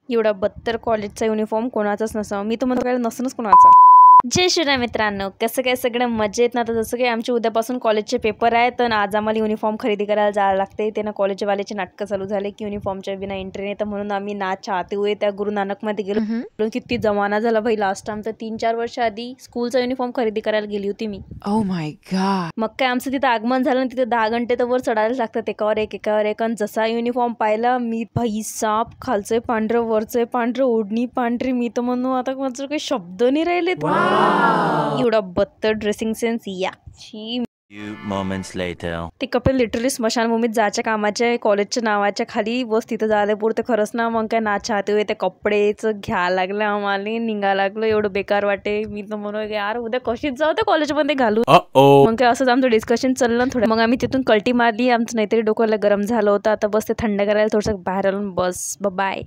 एवढा बत्तर कॉलेजचा युनिफॉर्म कोणाचाच नसावा. मी तर म्हणतो काय नसूनच कोणाचा. जय श्रीराम मित्रांनो, कसं काय सगळं मजेत ना. तर जसं काही आमचे उद्यापासून कॉलेजचे पेपर आहेत, तर आज आम्हाला युनिफॉर्म खरेदी करायला जायला लागते. ते ना कॉलेजवाल्याचे नाटकं चालू झाले की युनिफॉर्मच्या बिना एंट्री नाही. तर म्हणून आम्ही ना चाहते हुए त्या गुरु नानकमध्ये गेलो. किती जमाना झाला भाई. लास्ट टाइम तर 3-4 वर्ष आधी स्कूलचा युनिफॉर्म खरेदी करायला गेली होती मी. Oh my god. मग काय आमचं तिथं आगमन झालं आणि तिथे 10 घंटे तर वर चढायला लागतात एकावर एक. आणि जसा युनिफॉर्म पाहिला मी, भाई साप, खालचंय पांढरं वरचंय पांढरं, ओढणी पांढरी. मी तर म्हणू आता माझं काही शब्द नाही राहिले. एवढा बत्तर ड्रेसिंग सेन्स या. Few moments later. ते कपडे लिटरली स्मशानभूमीत जायच्या कामाच्या, कॉलेजच्या नावाच्या खाली बस तिथं जायला पुरते. खरंच ना. मग काय ना चाहते हुए ते कपडेच घ्यायला लागलं आम्हाला, निघायला लागलं. एवढं बेकार वाटे. मी तर म्हणू यार उद्या कशीच जाऊ त्या कॉलेजमध्ये घालू. मग काय असंच आमचं डिस्कशन चाललं थोडं. मग आम्ही तिथून कल्टी मारली. आमचं नाहीतरी डोक्याला गरम झालं होतं. आता बस ते थंड करायला थोडंसं बाहेर आलो. बस बाय.